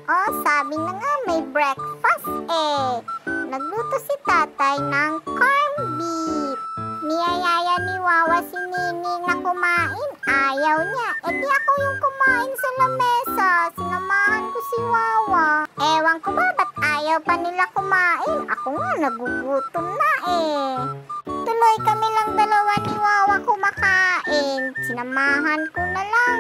Oh, sabi na nga may breakfast eh. Nagluto si tatay ng corned beef. Niyayaya ni Wawa si Nining na kumain. Ayaw niya. E di ako yung kumain sa lamesa. Sinamahan ko si Wawa. Ewan ko ba ba't ayaw pa nila kumain? Ako nga nagugutom na eh. Tuloy kami lang dalawa ni Wawa kumakain. Sinamahan ko na lang.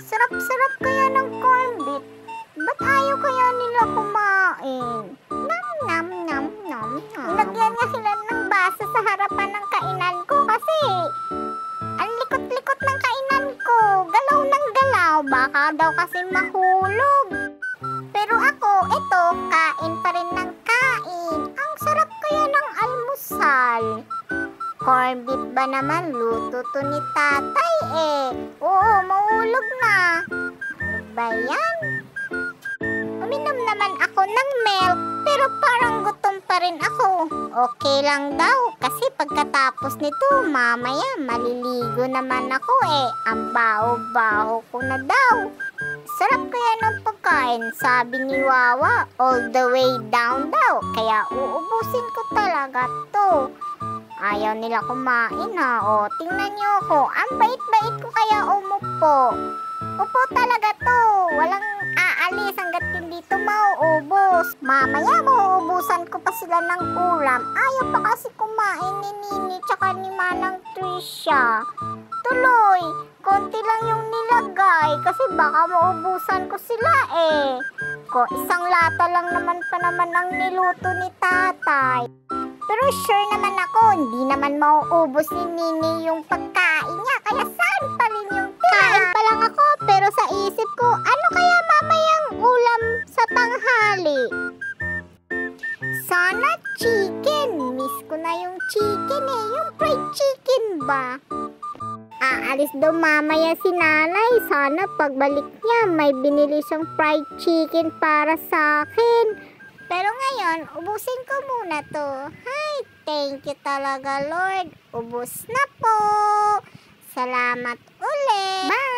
Sarap-sarap kaya ng corned beef. Ba't ayaw kaya nila kumain? Nam nam nam nam. Nilagyan nga sila ng baso sa harapan ng kainan ko kasi ang likot-likot ng kainan ko. Galaw ng galaw. Baka daw kasi mahulog. Pero ako, eto, kain pa rin ng kain. Ang sarap kaya ng almusal. Corned beef ba naman? Luto to ni tatay eh. Oo, mahulog na. Ano ba yan? Uminom naman ako ng milk, pero parang gutom pa rin ako. Okay lang daw, kasi pagkatapos nito, mamaya maliligo naman ako eh. Ang baho-baho ko na daw. Sarap kaya ng pagkain, sabi ni Wawa, all the way down daw. Kaya uubusin ko talaga to. Ayaw nila kumain ha. O, tingnan nyo ako. Ang bait-bait ko kaya umupo. Upo talaga to. Walang aalis hanggat hindi to mauubos. Mamaya mauubusan ko pa sila ng ulam. Ayaw pa kasi kumain ni Nini tsaka ni Manang Trisha. Tuloy, konti lang yung nilagay kasi baka maubusan ko sila eh. Isang lata lang naman pa naman ang niluto ni tatay. Pero sure naman ako, hindi naman mauubos ni Nini yung pagkain niya. Kaya saan pa rin yung kain pa lang ako. Pero sa isip ko, ano kaya mamayang ulam sa tanghali? Sana chicken. Miss ko na yung chicken eh. Yung fried chicken ba? Aalis daw mamaya si nanay. Sana pagbalik niya may binili siyang fried chicken para sa akin. Pero ngayon, ubusin ko muna to. Hi, thank you talaga Lord. Ubus na po. Salamat ulit. Bye!